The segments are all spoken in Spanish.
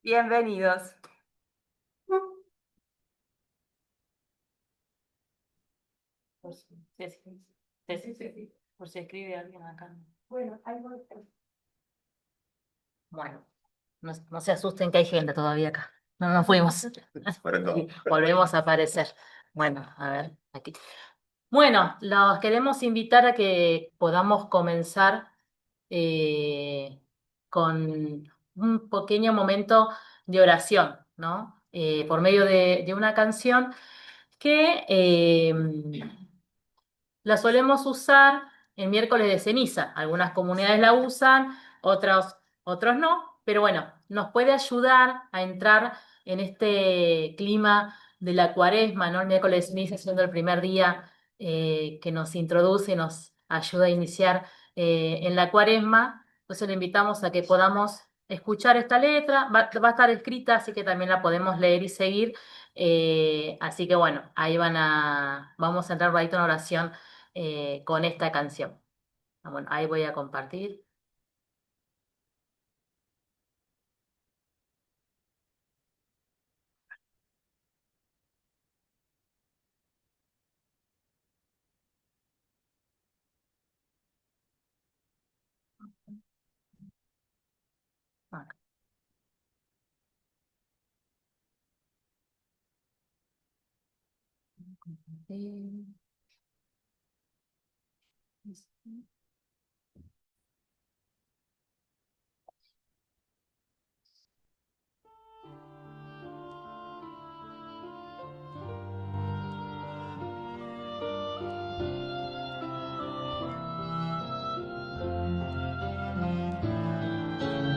Bienvenidos. Por si, por si escribe alguien acá. Bueno, ahí voy. Bueno, no se asusten que hay gente todavía acá. No nos fuimos. Volvemos a aparecer. Bueno, a ver, aquí. Bueno, los queremos invitar a que podamos comenzar eh, con un pequeño momento de oración, ¿no? Por medio de una canción que la solemos usar en miércoles de ceniza. Algunas comunidades la usan, otros no, pero bueno, nos puede ayudar a entrar en este clima de la cuaresma, ¿no? El miércoles de ceniza siendo el primer día que nos introduce, nos ayuda a iniciar en la cuaresma. Entonces le invitamos a que podamos escuchar esta letra. Va a estar escrita, así que también la podemos leer y seguir. Así que bueno, vamos a entrar ahí en oración con esta canción. Bueno, ahí voy a compartir. Acá. Compartir.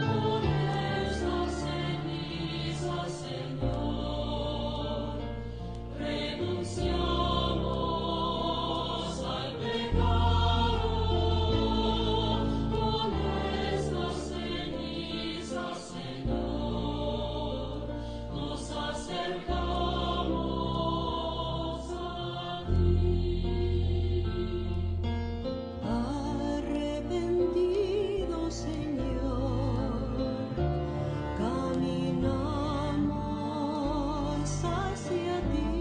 Con esta ceniza, Señor, renunciamos al pecado. Con esta ceniza, Señor, nos acercamos a ti. Arrepentido, Señor, caminamos hacia ti.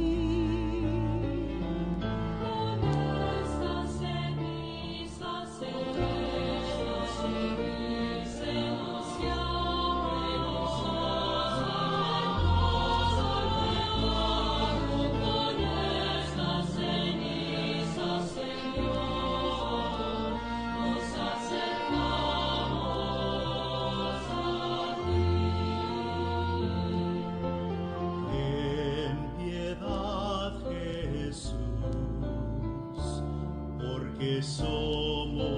Con esta ceniza, Señor, se nos llama, nos acercamos al pecado. Con esta ceniza, Señor, nos acercamos a ti. Ten piedad, Jesús, porque somos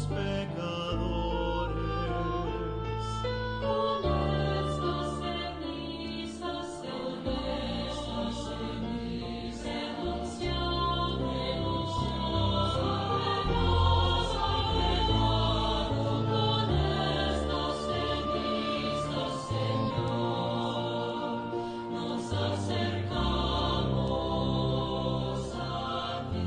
pecadores. Con esta ceniza, Señor, renunciamos al pecado. Con esta ceniza, Señor, nos acercamos a ti.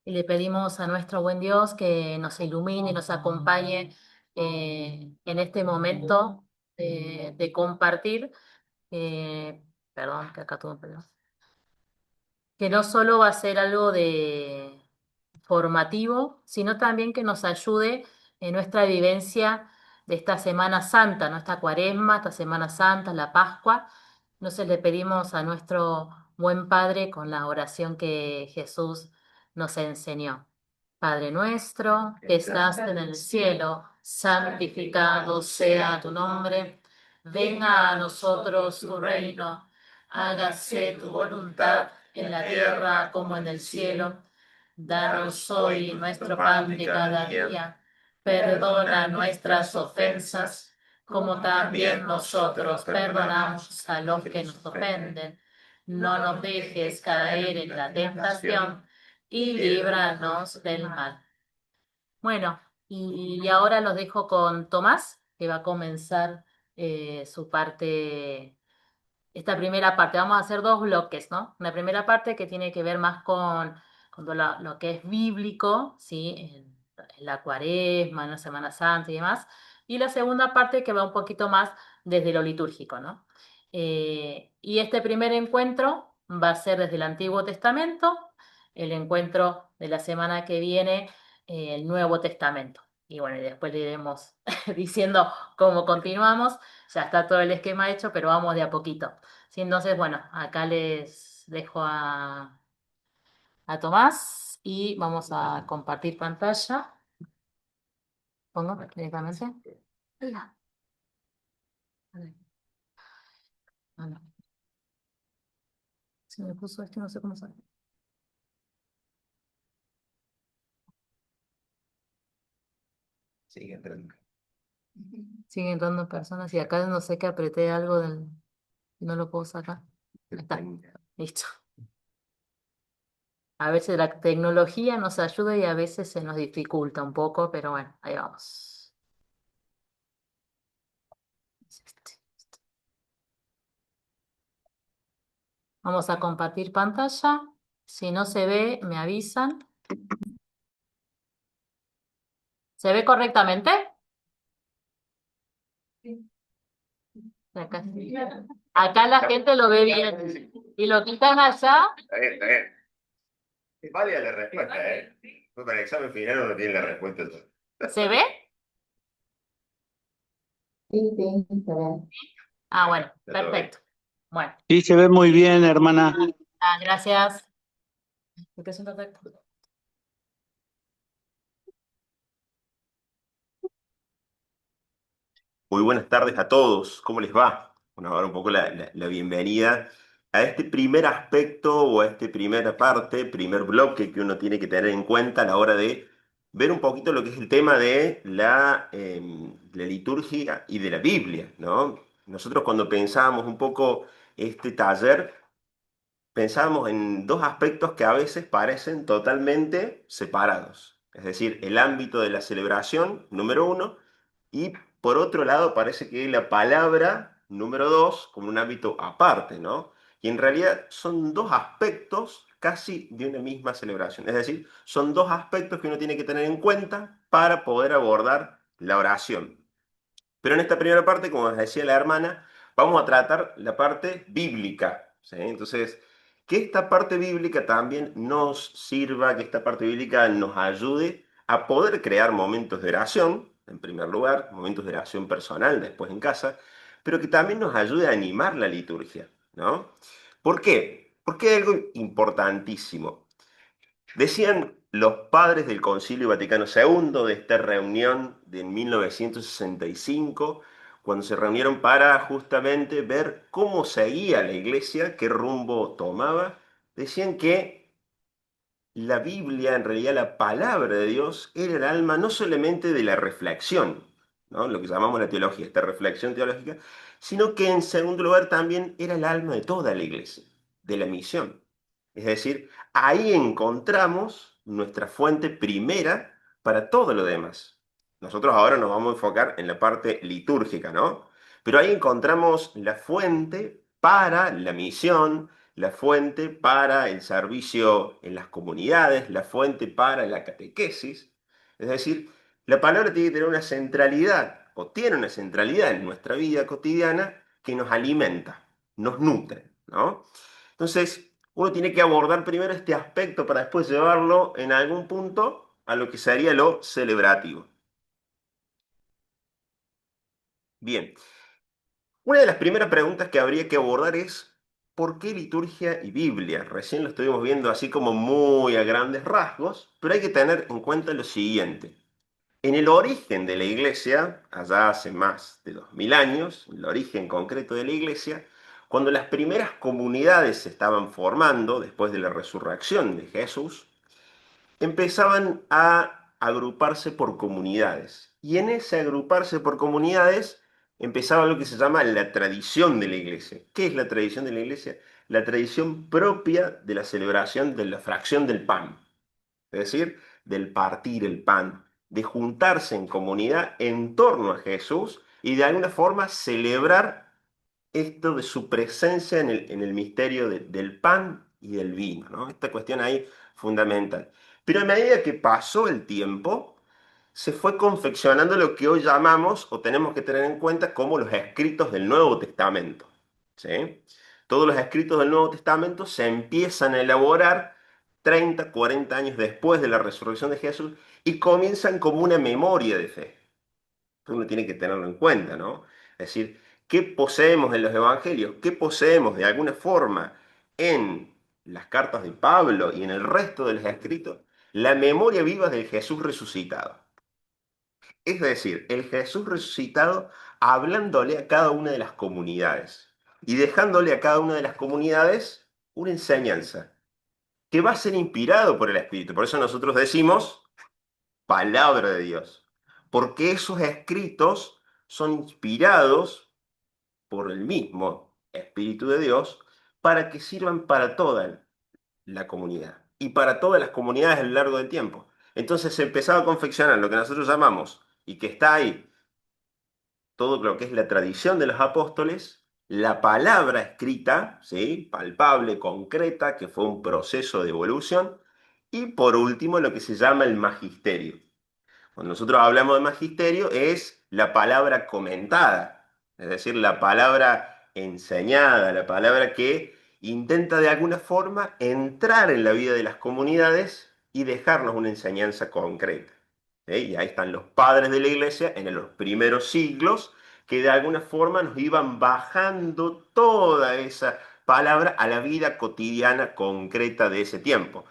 y le pedimos a nuestro buen Dios que nos ilumine y nos acompañe en este momento de compartir. Perdón, que acá tuve un problema. Que no solo va a ser algo de formativo, sino también que nos ayude en nuestra vivencia de esta Semana Santa, ¿no? Esta Cuaresma, esta Semana Santa, la Pascua. Entonces le pedimos a nuestro buen Padre con la oración que Jesús nos enseñó. Padre nuestro, que estás en el cielo, santificado sea tu nombre. Venga a nosotros tu reino. Hágase tu voluntad en la tierra como en el cielo. Danos hoy nuestro pan de cada día. Perdona nuestras ofensas, como también nosotros perdonamos a los que nos ofenden. No nos dejes caer en la tentación y líbranos del mal. Bueno, y ahora los dejo con Tomás, que va a comenzar su parte, esta primera parte. Vamos a hacer dos bloques, ¿no? Una primera parte que tiene que ver más con lo que es bíblico, ¿sí? En la Cuaresma, en la Semana Santa y demás. Y la segunda parte que va un poquito más desde lo litúrgico, ¿no? Y este primer encuentro va a ser desde el Antiguo Testamento, el encuentro de la semana que viene, el Nuevo Testamento. Y bueno, y después le iremos diciendo cómo continuamos. Ya está todo el esquema hecho, pero vamos de a poquito. Sí, entonces, bueno, acá les dejo a Tomás y vamos a compartir pantalla. Pongo directamente. Hola. A ver, ah, no. Se me puso este, no sé cómo sale. Sigue entrando. Siguen entrando personas y acá no sé que apreté algo del... No lo puedo sacar. Ahí está. Listo. A veces la tecnología nos ayuda y a veces se nos dificulta un poco, pero bueno, ahí vamos. Es este. Vamos a compartir pantalla. Si no se ve, me avisan. ¿Se ve correctamente? Acá, sí. Acá la gente lo ve bien. Y lo que están allá, Está bien, está bien. Es válida la respuesta, ¿eh? Pues para el examen final uno tiene la respuesta. ¿se ve? Sí, sí, se ve. Ah, bueno, Está todo bien. perfecto. Bueno, Sí, se ve muy bien, hermana. gracias. ¿Por qué es un perfecto? Muy buenas tardes a todos. ¿Cómo les va? Bueno, ahora un poco la bienvenida a este primer aspecto o a esta primera parte, primer bloque que uno tiene que tener en cuenta a la hora de ver un poquito lo que es el tema de la liturgia y de la Biblia, ¿no? Nosotros cuando pensábamos un poco este taller, pensábamos en dos aspectos que a veces parecen totalmente separados. Es decir, el ámbito de la celebración, número uno, y por otro lado parece que la palabra, número dos, como un ámbito aparte, ¿no? Y en realidad son dos aspectos casi de una misma celebración. Es decir, son dos aspectos que uno tiene que tener en cuenta para poder abordar la oración. Pero en esta primera parte, como decía la hermana, vamos a tratar la parte bíblica, ¿sí? Entonces, que esta parte bíblica también nos sirva, que esta parte bíblica nos ayude a poder crear momentos de oración, en primer lugar, momentos de oración personal, después en casa, pero que también nos ayude a animar la liturgia, ¿no? ¿Por qué? Porque hay algo importantísimo. Decían los padres del Concilio Vaticano II de esta reunión de 1965, cuando se reunieron para justamente ver cómo seguía la iglesia, qué rumbo tomaba, decían que la Biblia, en realidad la palabra de Dios, era el alma no solamente de la reflexión, ¿no? Lo que llamamos la teología, esta reflexión teológica, sino que en segundo lugar también era el alma de toda la iglesia, de la misión. Es decir, ahí encontramos nuestra fuente primera para todo lo demás. Nosotros ahora nos vamos a enfocar en la parte litúrgica, ¿no? Pero ahí encontramos la fuente para la misión, la fuente para el servicio en las comunidades, la fuente para la catequesis. Es decir, la palabra tiene que tener una centralidad, o tiene una centralidad en nuestra vida cotidiana que nos alimenta, nos nutre, ¿no? Entonces, uno tiene que abordar primero este aspecto para después llevarlo en algún punto a lo que sería lo celebrativo. Bien, una de las primeras preguntas que habría que abordar es, ¿por qué liturgia y Biblia? Recién lo estuvimos viendo así como muy a grandes rasgos, pero hay que tener en cuenta lo siguiente. En el origen de la iglesia, allá hace más de 2000 años, el origen concreto de la iglesia, cuando las primeras comunidades se estaban formando después de la resurrección de Jesús, empezaban a agruparse por comunidades. Y en ese agruparse por comunidades empezaba lo que se llama la tradición de la iglesia. ¿Qué es la tradición de la iglesia? La tradición propia de la celebración de la fracción del pan, es decir, del partir el pan, de juntarse en comunidad en torno a Jesús y de alguna forma celebrar esto de su presencia en el misterio del pan y del vino, ¿no? Esta cuestión ahí fundamental. Pero a medida que pasó el tiempo, se fue confeccionando lo que hoy llamamos, o tenemos que tener en cuenta, como los escritos del Nuevo Testamento, ¿sí? Todos los escritos del Nuevo Testamento se empiezan a elaborar 30, 40 años después de la resurrección de Jesús y comienzan como una memoria de fe. Uno tiene que tenerlo en cuenta, ¿no? Es decir, ¿qué poseemos en los evangelios? ¿Qué poseemos de alguna forma en las cartas de Pablo y en el resto de los escritos? La memoria viva del Jesús resucitado. Es decir, el Jesús resucitado hablándole a cada una de las comunidades y dejándole a cada una de las comunidades una enseñanza que va a ser inspirado por el Espíritu. Por eso nosotros decimos palabra de Dios, porque esos escritos son inspirados por el mismo Espíritu de Dios para que sirvan para toda la comunidad y para todas las comunidades a lo largo del tiempo. Entonces se empezaba a confeccionar lo que nosotros llamamos, y que está ahí, todo lo que es la tradición de los apóstoles, la palabra escrita, ¿sí? Palpable, concreta, que fue un proceso de evolución, y por último lo que se llama el magisterio. Cuando nosotros hablamos de magisterio es la palabra comentada, es decir, la palabra enseñada, la palabra que intenta de alguna forma entrar en la vida de las comunidades y dejarnos una enseñanza concreta. ¿Sí? Y ahí están los padres de la iglesia en los primeros siglos que de alguna forma nos iban bajando toda esa palabra a la vida cotidiana concreta de ese tiempo.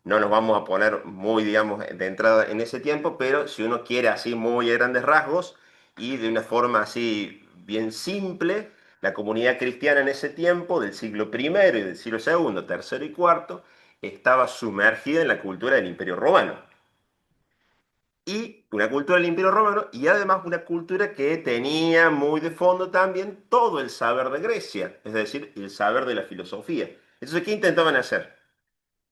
No nos vamos a poner muy, digamos, de entrada en ese tiempo, pero si uno quiere así muy a grandes rasgos y de una forma así bien simple, la comunidad cristiana en ese tiempo, del siglo primero y del siglo segundo, tercero y cuarto, estaba sumergida en la cultura del Imperio Romano. Y una cultura del Imperio Romano y además una cultura que tenía muy de fondo también todo el saber de Grecia, es decir, el saber de la filosofía. Entonces, ¿qué intentaban hacer?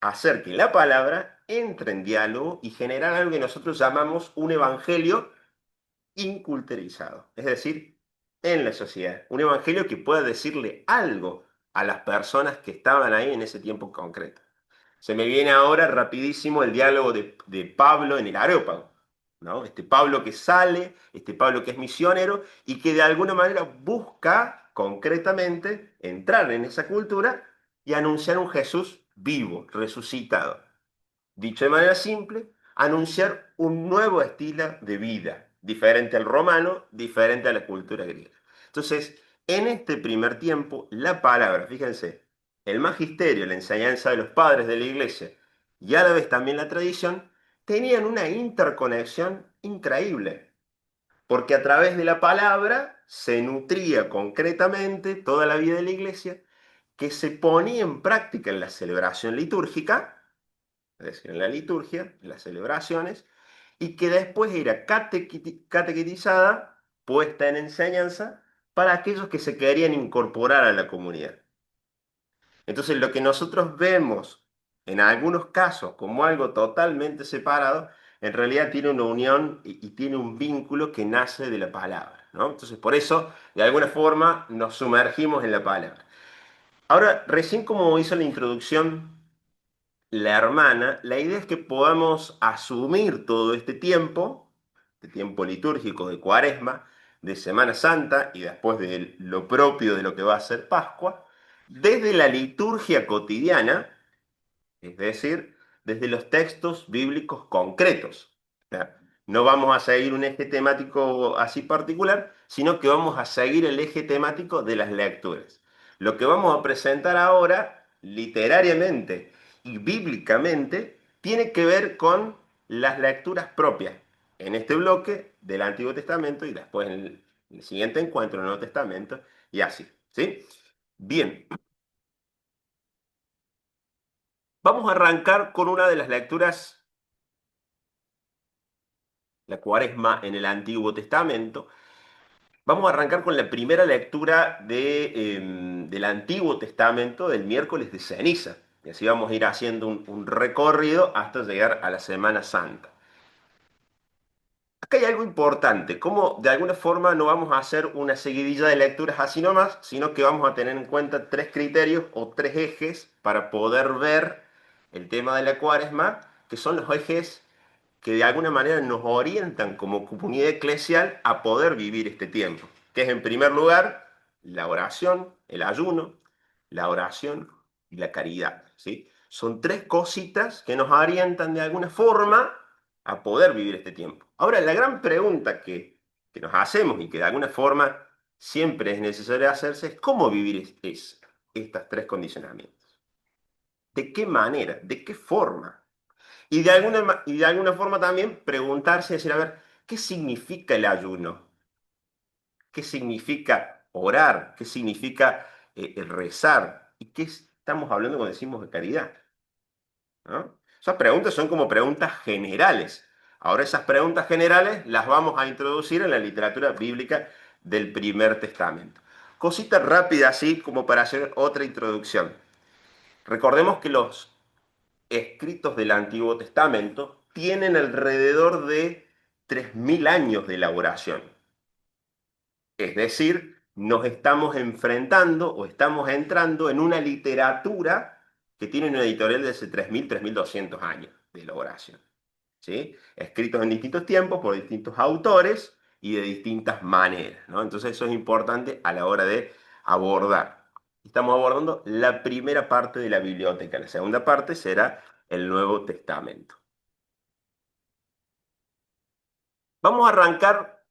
Hacer que la palabra entre en diálogo y generar algo que nosotros llamamos un evangelio inculturizado, es decir, en la sociedad. Un evangelio que pueda decirle algo a las personas que estaban ahí en ese tiempo concreto. Se me viene ahora rapidísimo el diálogo de Pablo en el Areópago, ¿no? Este Pablo que sale, este Pablo que es misionero y que de alguna manera busca concretamente entrar en esa cultura y anunciar un Jesús vivo, resucitado. Dicho de manera simple, anunciar un nuevo estilo de vida, diferente al romano, diferente a la cultura griega. Entonces, en este primer tiempo, la palabra, fíjense, el magisterio, la enseñanza de los padres de la iglesia y a la vez también la tradición, tenían una interconexión increíble, porque a través de la palabra se nutría concretamente toda la vida de la iglesia, que se ponía en práctica en la celebración litúrgica, es decir, en la liturgia, en las celebraciones, y que después era catequetizada, puesta en enseñanza, para aquellos que se querían incorporar a la comunidad. Entonces, lo que nosotros vemos en algunos casos como algo totalmente separado, en realidad tiene una unión y tiene un vínculo que nace de la palabra, ¿no? Entonces, por eso, de alguna forma, nos sumergimos en la palabra. Ahora, recién como hizo la introducción la hermana, la idea es que podamos asumir todo este tiempo litúrgico de Cuaresma, de Semana Santa y después de lo propio de lo que va a ser Pascua, desde la liturgia cotidiana, es decir, desde los textos bíblicos concretos. O sea, no vamos a seguir un eje temático así particular, sino que vamos a seguir el eje temático de las lecturas. Lo que vamos a presentar ahora, literariamente y bíblicamente, tiene que ver con las lecturas propias en este bloque del Antiguo Testamento y después en el siguiente encuentro en el Nuevo Testamento y así, ¿sí? Bien, vamos a arrancar con una de las lecturas, la Cuaresma en el Antiguo Testamento. Vamos a arrancar con la primera lectura del Antiguo Testamento del miércoles de ceniza. Y así vamos a ir haciendo un recorrido hasta llegar a la Semana Santa. Acá hay algo importante, como de alguna forma no vamos a hacer una seguidilla de lecturas así nomás, sino que vamos a tener en cuenta tres criterios o tres ejes para poder ver el tema de la Cuaresma, que son los ejes que de alguna manera nos orientan como comunidad eclesial a poder vivir este tiempo, que es en primer lugar la oración, el ayuno, la oración y la caridad, ¿sí? Son tres cositas que nos orientan de alguna forma a poder vivir este tiempo. Ahora, la gran pregunta que nos hacemos y que de alguna forma siempre es necesario hacerse es cómo vivir estas tres condicionamientos. ¿De qué manera? ¿De qué forma? Y de alguna forma también preguntarse, decir, a ver, ¿qué significa el ayuno? ¿Qué significa orar? ¿Qué significa el rezar? ¿Y qué estamos hablando cuando decimos de caridad? ¿No? Esas preguntas son como preguntas generales. Ahora esas preguntas generales las vamos a introducir en la literatura bíblica del Primer Testamento. Cosita rápida así como para hacer otra introducción. Recordemos que los escritos del Antiguo Testamento tienen alrededor de 3.000 años de elaboración. Es decir, nos estamos enfrentando o estamos entrando en una literatura que tiene una editorial de hace 3.000, 3.200 años de elaboración. ¿Sí? Escritos en distintos tiempos por distintos autores y de distintas maneras, ¿no? Entonces eso es importante a la hora de abordar. Estamos abordando la primera parte de la biblioteca. La segunda parte será el Nuevo Testamento. Vamos a arrancar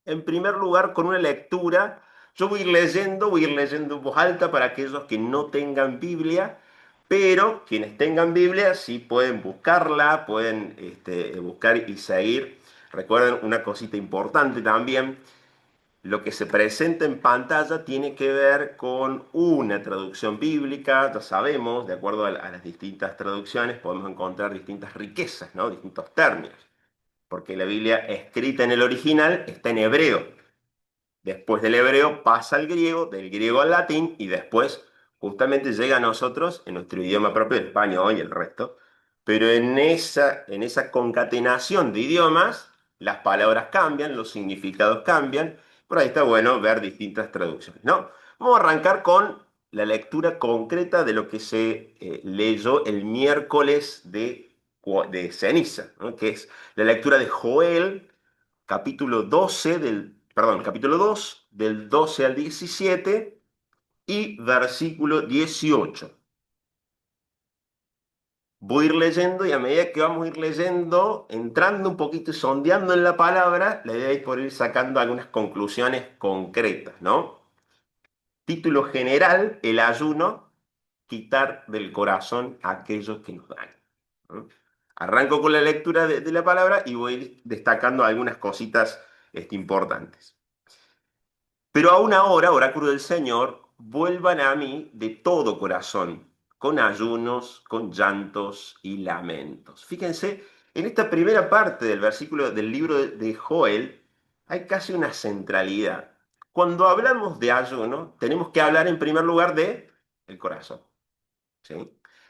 en primer lugar con una lectura. Yo voy a ir leyendo en voz alta para aquellos que no tengan Biblia, pero quienes tengan Biblia sí pueden buscarla, pueden buscar y seguir. Recuerden una cosita importante también, lo que se presenta en pantalla tiene que ver con una traducción bíblica, ya sabemos, de acuerdo a las distintas traducciones podemos encontrar distintas riquezas, ¿no? Distintos términos, porque la Biblia escrita en el original está en hebreo. Después del hebreo pasa al griego, del griego al latín y después justamente llega a nosotros en nuestro idioma propio, el español y el resto. Pero en esa concatenación de idiomas, las palabras cambian, los significados cambian. Por ahí está bueno ver distintas traducciones, ¿no? Vamos a arrancar con la lectura concreta de lo que se leyó el miércoles de ceniza, ¿no? Que es la lectura de Joel capítulo 2, del 12 al 17 y versículo 18. Voy a ir leyendo y a medida que vamos a ir leyendo, entrando un poquito y sondeando en la palabra, la idea es poder ir sacando algunas conclusiones concretas, ¿no? Título general, el ayuno, quitar del corazón a aquellos que nos dan, ¿no? Arranco con la lectura de la palabra y voy a ir destacando algunas cositas importantes. Pero aún ahora, oráculo del Señor, vuelvan a mí de todo corazón, con ayunos, con llantos y lamentos. Fíjense, en esta primera parte del versículo del libro de Joel hay casi una centralidad. Cuando hablamos de ayuno, tenemos que hablar en primer lugar de el corazón, ¿sí?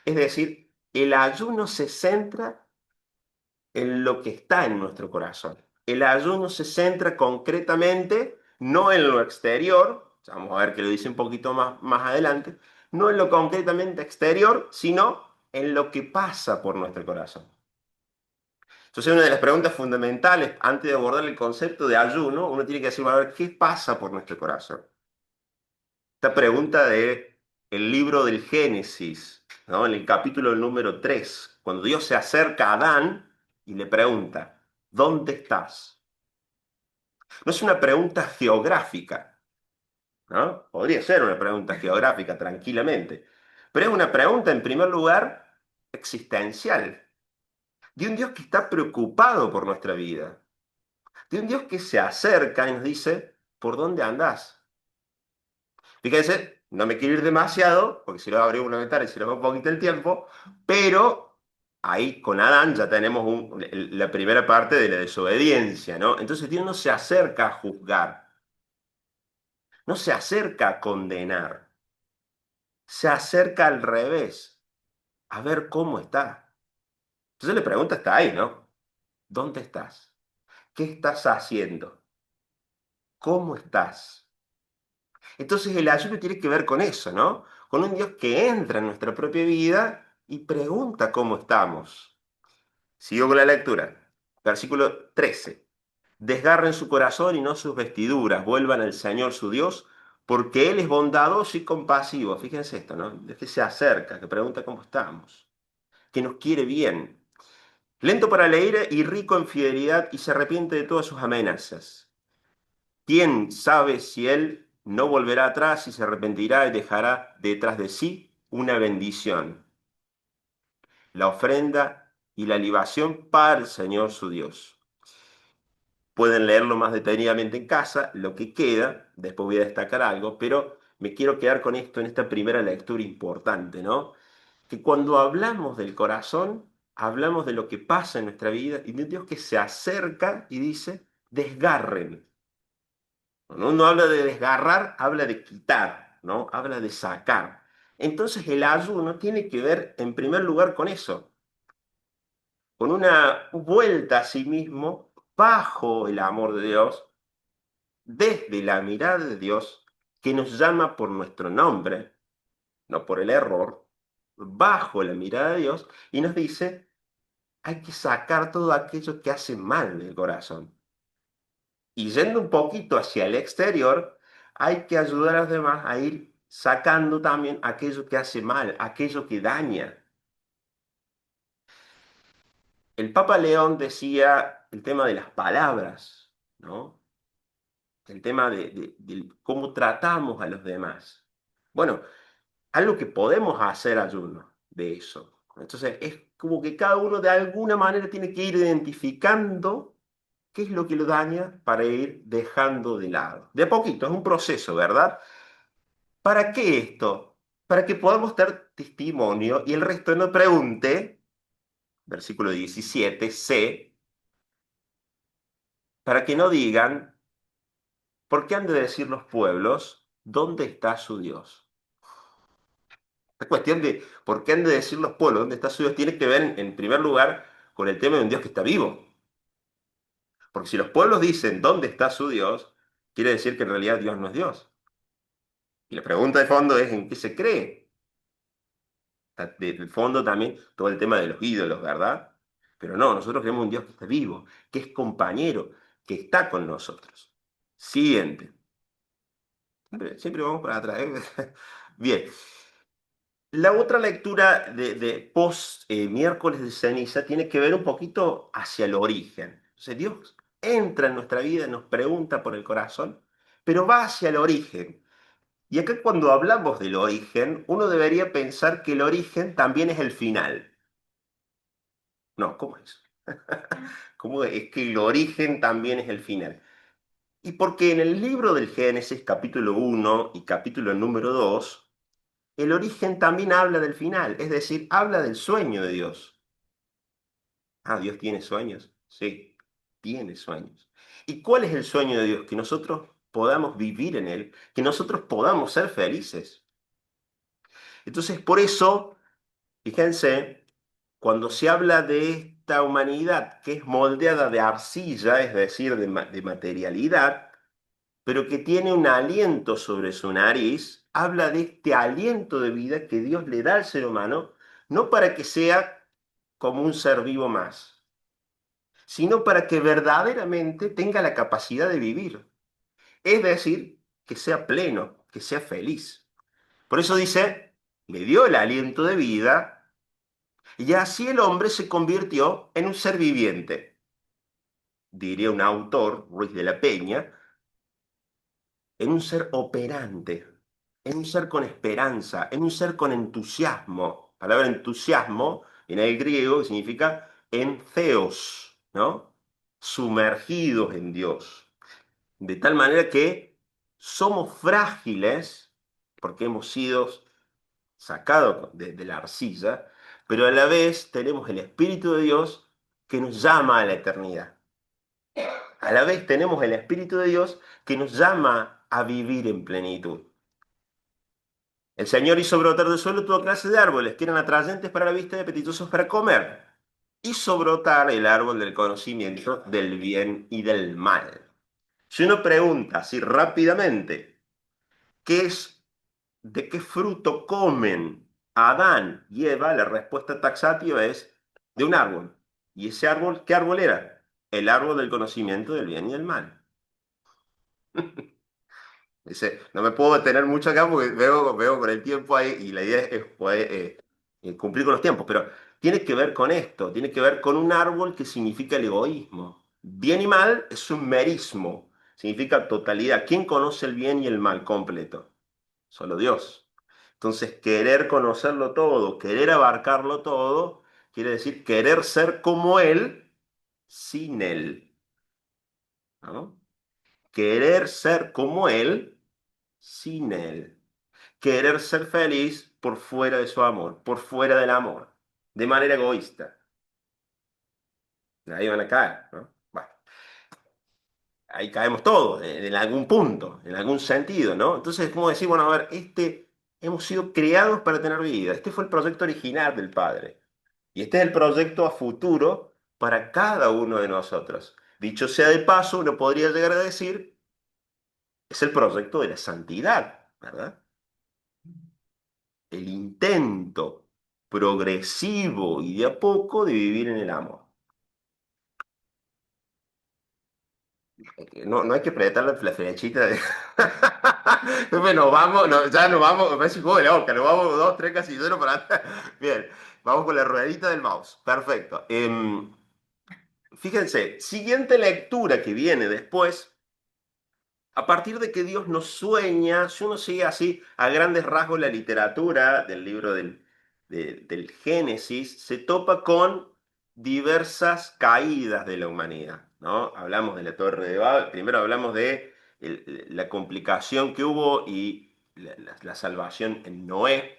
Es decir, el ayuno se centra en lo que está en nuestro corazón. El ayuno se centra concretamente no en lo exterior, vamos a ver que lo dice un poquito más adelante, no en lo concretamente exterior, sino en lo que pasa por nuestro corazón. Entonces, una de las preguntas fundamentales antes de abordar el concepto de ayuno, uno tiene que decir, a ver, ¿qué pasa por nuestro corazón? Esta pregunta de el libro del Génesis, ¿no? En el capítulo número 3, cuando Dios se acerca a Adán y le pregunta, ¿dónde estás? No es una pregunta geográfica, ¿no? Podría ser una pregunta geográfica tranquilamente, pero es una pregunta, en primer lugar, existencial, de un Dios que está preocupado por nuestra vida, de un Dios que se acerca y nos dice, ¿por dónde andás? Fíjense, no me quiero ir demasiado, porque si no abrimos una ventana y se nos va un poquito el tiempo, pero ahí con Adán ya tenemos la primera parte de la desobediencia, ¿no? Entonces Dios no se acerca a juzgar, no se acerca a condenar, se acerca al revés, a ver cómo está. Entonces la pregunta está ahí, ¿no? ¿Dónde estás? ¿Qué estás haciendo? ¿Cómo estás? Entonces el ayuno tiene que ver con eso, ¿no? Con un Dios que entra en nuestra propia vida y pregunta cómo estamos. Sigo con la lectura. Versículo 13. Desgarren su corazón y no sus vestiduras, vuelvan al Señor su Dios, porque Él es bondadoso y compasivo. Fíjense esto, ¿no? Es que se acerca, que pregunta cómo estamos, que nos quiere bien. Lento para la ira y rico en fidelidad y se arrepiente de todas sus amenazas. ¿Quién sabe si Él no volverá atrás y se arrepentirá y dejará detrás de sí una bendición, la ofrenda y la libación para el Señor su Dios? Pueden leerlo más detenidamente en casa, lo que queda, después voy a destacar algo, pero me quiero quedar con esto en esta primera lectura importante, ¿no? Que cuando hablamos del corazón, hablamos de lo que pasa en nuestra vida y de un Dios que se acerca y dice, desgarren. Cuando uno habla de desgarrar, habla de quitar, ¿no? Habla de sacar. Entonces el ayuno tiene que ver en primer lugar con eso, con una vuelta a sí mismo bajo el amor de Dios, desde la mirada de Dios, que nos llama por nuestro nombre, no por el error, bajo la mirada de Dios, y nos dice, hay que sacar todo aquello que hace mal del corazón. Y yendo un poquito hacia el exterior, hay que ayudar a los demás a ir sacando también aquello que hace mal, aquello que daña. El Papa León decía el tema de las palabras, ¿no? El tema de cómo tratamos a los demás. Bueno, algo que podemos hacer ayuno de eso. Entonces, es como que cada uno de alguna manera tiene que ir identificando qué es lo que lo daña para ir dejando de lado. De a poquito, es un proceso, ¿verdad? ¿Para qué esto? Para que podamos dar testimonio y el resto no pregunte, versículo 17, C, para que no digan, ¿por qué han de decir los pueblos, ¿dónde está su Dios? La cuestión de por qué han de decir los pueblos, ¿dónde está su Dios? Tiene que ver, en primer lugar, con el tema de un Dios que está vivo. Porque si los pueblos dicen, ¿dónde está su Dios? Quiere decir que en realidad Dios no es Dios. Y la pregunta de fondo es, ¿en qué se cree? De fondo también todo el tema de los ídolos, ¿verdad? Pero no, nosotros creemos un Dios que está vivo, que es compañero, que está con nosotros. Siguiente. Siempre vamos para atrás, ¿eh? Bien. La otra lectura de post miércoles de ceniza tiene que ver un poquito hacia el origen. Entonces Dios entra en nuestra vida, nos pregunta por el corazón, pero va hacia el origen. Y acá cuando hablamos del origen, uno debería pensar que el origen también es el final. No, ¿cómo es? ¿Cómo es que el origen también es el final? Y porque en el libro del Génesis, capítulo 1 y capítulo número 2, el origen también habla del final, es decir, habla del sueño de Dios. Ah, ¿Dios tiene sueños? Sí, tiene sueños. ¿Y cuál es el sueño de Dios? Que nosotros podamos vivir en Él, que nosotros podamos ser felices. Entonces, por eso, fíjense, cuando se habla de esta humanidad que es moldeada de arcilla, es decir, de materialidad, pero que tiene un aliento sobre su nariz, habla de este aliento de vida que Dios le da al ser humano, no para que sea como un ser vivo más, sino para que verdaderamente tenga la capacidad de vivir. Es decir, que sea pleno, que sea feliz. Por eso dice, le dio el aliento de vida y así el hombre se convirtió en un ser viviente. Diría un autor, Ruiz de la Peña, en un ser operante, en un ser con esperanza, en un ser con entusiasmo. La palabra entusiasmo en el griego significa en theos, ¿no? Sumergidos en Dios. De tal manera que somos frágiles porque hemos sido sacados de la arcilla, pero a la vez tenemos el Espíritu de Dios que nos llama a la eternidad. A la vez tenemos el Espíritu de Dios que nos llama a vivir en plenitud. El Señor hizo brotar del suelo toda clase de árboles que eran atrayentes para la vista y apetitosos para comer. Hizo brotar el árbol del conocimiento del bien y del mal. Si uno pregunta así rápidamente, ¿qué es, de qué fruto comen Adán y Eva? La respuesta taxativa es de un árbol. ¿Y ese árbol qué árbol era? El árbol del conocimiento del bien y del mal. Dice, no me puedo detener mucho acá porque veo con el tiempo ahí y la idea es poder cumplir con los tiempos, pero tiene que ver con esto, tiene que ver con un árbol que significa el egoísmo. Bien y mal es un merismo, significa totalidad. ¿Quién conoce el bien y el mal completo? Solo Dios. Entonces, querer conocerlo todo, querer abarcarlo todo, quiere decir querer ser como Él sin Él, ¿no? Querer ser como Él sin Él. Querer ser feliz por fuera de su amor, por fuera del amor, de manera egoísta. Ahí van a caer, ¿no? Bueno, ahí caemos todos, en algún punto, en algún sentido, ¿no? Entonces, como decir, bueno, a ver, hemos sido creados para tener vida. Este fue el proyecto original del Padre. Y este es el proyecto a futuro para cada uno de nosotros. Dicho sea de paso, uno podría llegar a decir, es el proyecto de la santidad, ¿verdad? El intento progresivo y de a poco de vivir en el amor. No, no hay que apretar la flechita de... Después nos vamos, ya nos vamos, me parece un juego de la boca, nos vamos dos, tres casilleros para atrás. Bien, vamos con la ruedita del mouse. Perfecto. Fíjense, siguiente lectura que viene después. A partir de que Dios nos sueña, si uno sigue así a grandes rasgos la literatura del libro del Génesis, se topa con diversas caídas de la humanidad, ¿no? Hablamos de la Torre de Babel, primero hablamos de la complicación que hubo y la salvación en Noé,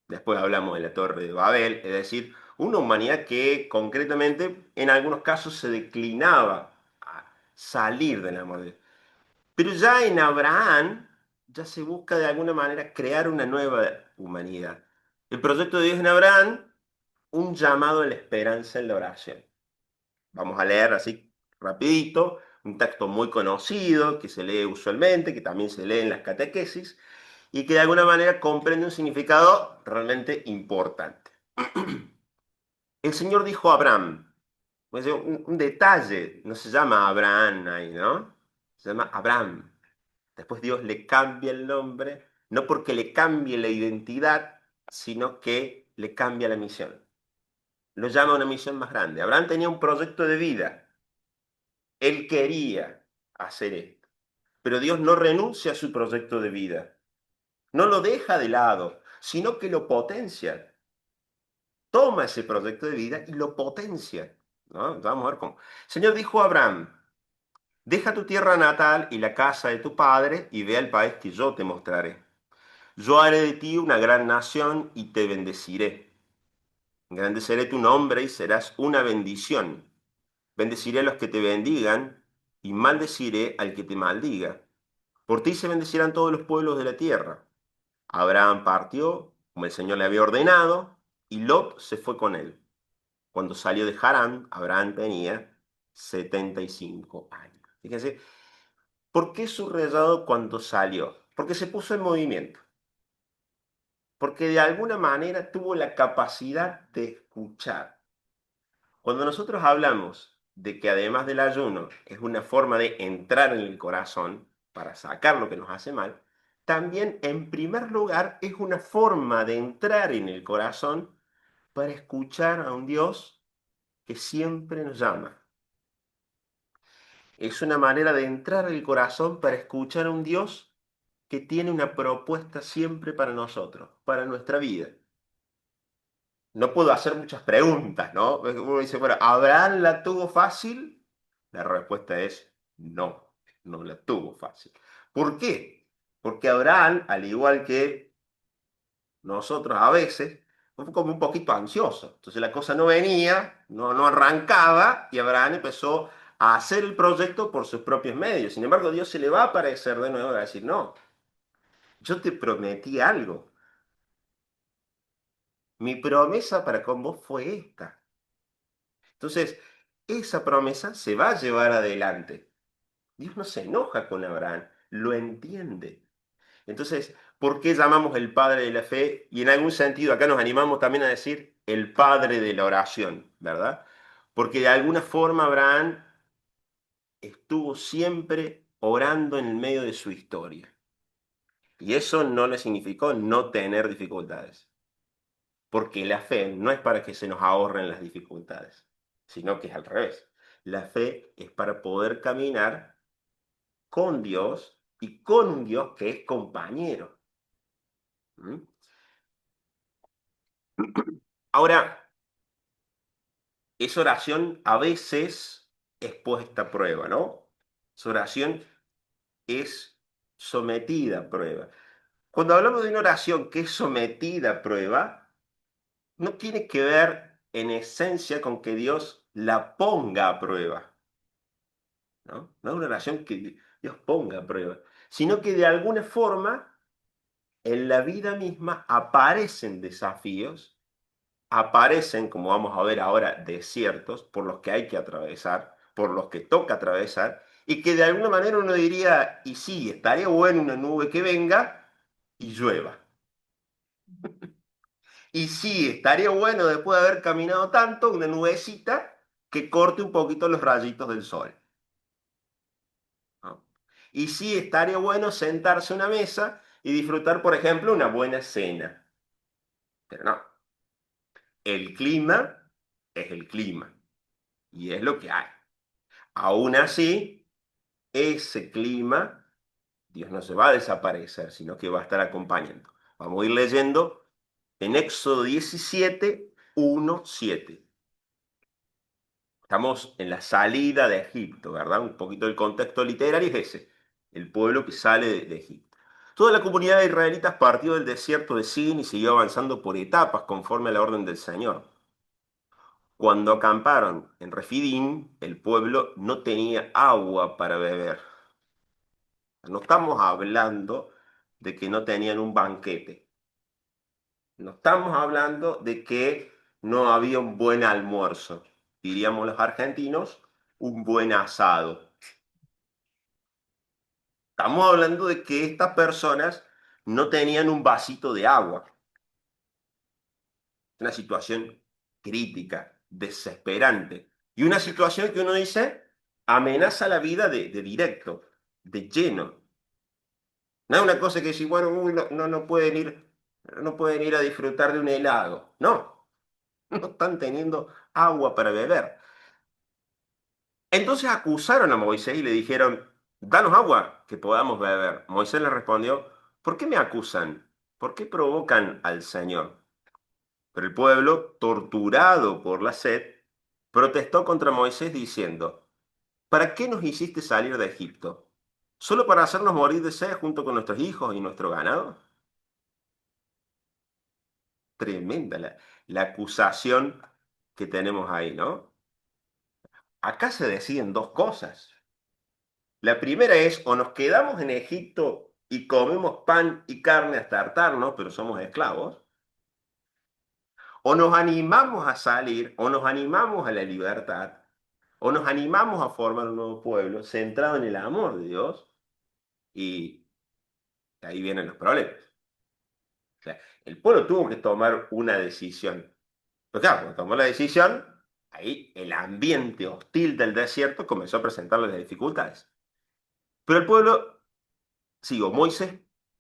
después hablamos de la Torre de Babel, es decir, una humanidad que concretamente en algunos casos se declinaba a salir del amor de Dios. Pero ya en Abraham, ya se busca de alguna manera crear una nueva humanidad. El proyecto de Dios en Abraham, un llamado a la esperanza en la oración. Vamos a leer así rapidito, un texto muy conocido que se lee usualmente, que también se lee en las catequesis, y que de alguna manera comprende un significado realmente importante. El Señor dijo a Abraham, pues, un detalle, no se llama Abraham ahí, ¿no? Se llama Abraham. Después Dios le cambia el nombre, no porque le cambie la identidad, sino que le cambia la misión. Lo llama a una misión más grande. Abraham tenía un proyecto de vida. Él quería hacer esto. Pero Dios no renuncia a su proyecto de vida. No lo deja de lado, sino que lo potencia. Toma ese proyecto de vida y lo potencia, ¿no? Vamos a ver cómo. El Señor dijo a Abraham, deja tu tierra natal y la casa de tu padre y ve al país que yo te mostraré. Yo haré de ti una gran nación y te bendeciré. Engrandeceré tu nombre y serás una bendición. Bendeciré a los que te bendigan y maldeciré al que te maldiga. Por ti se bendecirán todos los pueblos de la tierra. Abraham partió, como el Señor le había ordenado, y Lot se fue con él. Cuando salió de Harán, Abraham tenía 75 años. Fíjense, ¿Por qué subrayado cuando salió? Porque se puso en movimiento, porque de alguna manera tuvo la capacidad de escuchar. Cuando nosotros hablamos de que además del ayuno es una forma de entrar en el corazón para sacar lo que nos hace mal, también en primer lugar es una forma de entrar en el corazón para escuchar a un Dios que siempre nos llama. Es una manera de entrar en el corazón para escuchar a un Dios que tiene una propuesta siempre para nosotros, para nuestra vida. No puedo hacer muchas preguntas, ¿no? Uno dice, bueno, ¿Abraham la tuvo fácil? La respuesta es no, no la tuvo fácil. ¿Por qué? Porque Abraham, al igual que nosotros a veces, fue como un poquito ansioso. Entonces la cosa no venía, no arrancaba, y Abraham empezó a hacer el proyecto por sus propios medios. Sin embargo, Dios se le va a aparecer de nuevo y va a decir, no, yo te prometí algo. Mi promesa para con vos fue esta. Entonces, esa promesa se va a llevar adelante. Dios no se enoja con Abraham, lo entiende. Entonces, ¿por qué llamamos el padre de la fe? Y en algún sentido acá nos animamos también a decir el padre de la oración, ¿verdad? Porque de alguna forma Abraham estuvo siempre orando en el medio de su historia. Y eso no le significó no tener dificultades. Porque la fe no es para que se nos ahorren las dificultades, sino que es al revés. La fe es para poder caminar con Dios y con un Dios que es compañero. ¿Mm? Ahora, esa oración a veces es puesta a prueba, ¿no? Esa oración es sometida a prueba. Cuando hablamos de una oración que es sometida a prueba, no tiene que ver en esencia con que Dios la ponga a prueba, ¿no? No es una oración que Dios ponga a prueba, sino que de alguna forma en la vida misma aparecen desafíos, aparecen, como vamos a ver ahora, desiertos por los que hay que atravesar, por los que toca atravesar, y que de alguna manera uno diría, y sí, estaría bueno una nube que venga y llueva. Y sí, estaría bueno después de haber caminado tanto, una nubecita que corte un poquito los rayitos del sol, ¿no? Y sí, estaría bueno sentarse a una mesa y disfrutar, por ejemplo, una buena cena. Pero no, el clima es el clima y es lo que hay. Aún así, ese clima, Dios no se va a desaparecer, sino que va a estar acompañando. Vamos a ir leyendo en Éxodo 17, 1, 7. Estamos en la salida de Egipto, ¿verdad? Un poquito del contexto literario es ese, el pueblo que sale de Egipto. Toda la comunidad de israelitas partió del desierto de Sin y siguió avanzando por etapas conforme a la orden del Señor. Cuando acamparon en Refidim, el pueblo no tenía agua para beber. No estamos hablando de que no tenían un banquete. No estamos hablando de que no había un buen almuerzo. Diríamos los argentinos, un buen asado. Estamos hablando de que estas personas no tenían un vasito de agua. Una situación crítica, desesperante. Y una situación que uno dice amenaza la vida de directo, de lleno. No es una cosa que decir, bueno, uy, no pueden ir, no pueden ir a disfrutar de un helado. No, no están teniendo agua para beber. Entonces acusaron a Moisés y le dijeron, danos agua que podamos beber. Moisés le respondió, ¿por qué me acusan? ¿Por qué provocan al Señor? Pero el pueblo, torturado por la sed, protestó contra Moisés diciendo, ¿para qué nos hiciste salir de Egipto? ¿Solo para hacernos morir de sed junto con nuestros hijos y nuestro ganado? Tremenda la acusación que tenemos ahí, ¿no? Acá se deciden dos cosas. La primera es, o nos quedamos en Egipto y comemos pan y carne hasta hartarnos, pero somos esclavos, o nos animamos a salir, o nos animamos a la libertad, o nos animamos a formar un nuevo pueblo centrado en el amor de Dios, Y ahí vienen los problemas. O sea, el pueblo tuvo que tomar una decisión. Pero claro, cuando tomó la decisión, ahí el ambiente hostil del desierto comenzó a presentarle las dificultades. Pero el pueblo, sigo, Moisés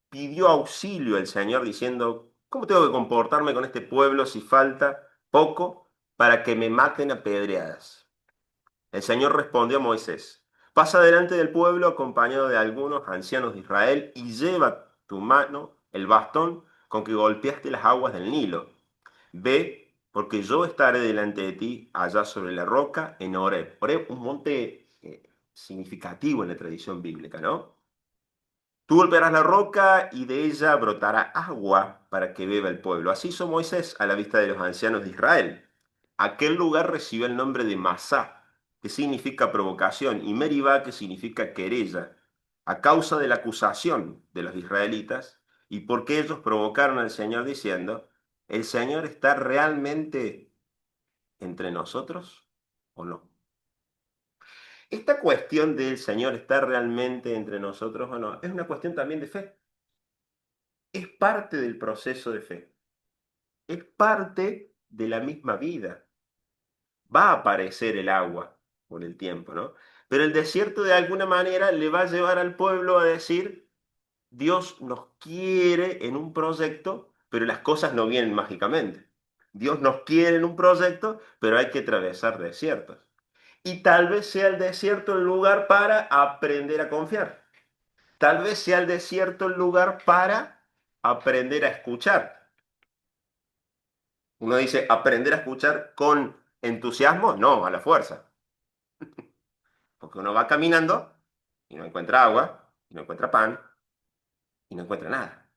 pidió auxilio al Señor diciendo, ¿cómo tengo que comportarme con este pueblo si falta poco para que me maten a pedreadas? El Señor respondió a Moisés, pasa delante del pueblo acompañado de algunos ancianos de Israel y lleva tu mano el bastón con que golpeaste las aguas del Nilo. Ve, porque yo estaré delante de ti allá sobre la roca en Horeb. Horeb, un monte significativo en la tradición bíblica, ¿no? Tú golpearás la roca y de ella brotará agua para que beba el pueblo. Así hizo Moisés a la vista de los ancianos de Israel. Aquel lugar recibió el nombre de Masá, que significa provocación, y Meribá, que significa querella, a causa de la acusación de los israelitas, y porque ellos provocaron al Señor diciendo, ¿el Señor está realmente entre nosotros o no? Esta cuestión del Señor está realmente entre nosotros o no es una cuestión también de fe. Es parte del proceso de fe. Es parte de la misma vida. Va a aparecer el agua con el tiempo, ¿no? Pero el desierto de alguna manera le va a llevar al pueblo a decir, Dios nos quiere en un proyecto, pero las cosas no vienen mágicamente. Dios nos quiere en un proyecto, pero hay que atravesar desiertos. Y tal vez sea el desierto el lugar para aprender a confiar. Tal vez sea el desierto el lugar para aprender a escuchar. Uno dice, aprender a escuchar con entusiasmo, no, a la fuerza. Porque uno va caminando y no encuentra agua, y no encuentra pan, y no encuentra nada.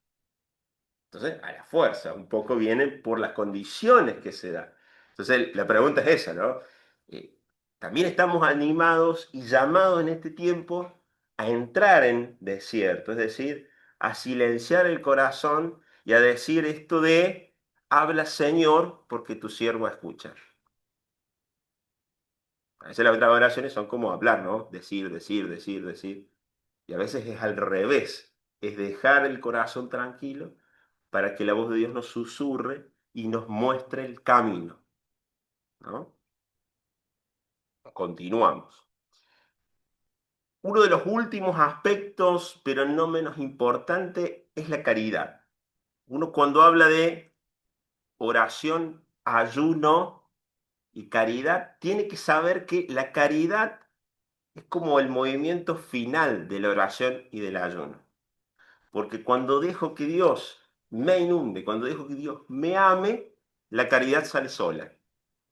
Entonces, a la fuerza, un poco viene por las condiciones que se dan. Entonces, la pregunta es esa, ¿no? Eh, También estamos animados y llamados en este tiempo a entrar en desierto, es decir, a silenciar el corazón y a decir esto de, habla Señor, porque tu siervo escucha. A veces las otras oraciones son como hablar, ¿no? Decir, decir, decir, decir. Y a veces es al revés, es dejar el corazón tranquilo para que la voz de Dios nos susurre y nos muestre el camino, ¿no? Continuamos. Uno de los últimos aspectos, pero no menos importante, es la caridad. Uno cuando habla de oración, ayuno y caridad, tiene que saber que la caridad es como el movimiento final de la oración y del ayuno. Porque cuando dejo que Dios me inunde, cuando dejo que Dios me ame, la caridad sale sola.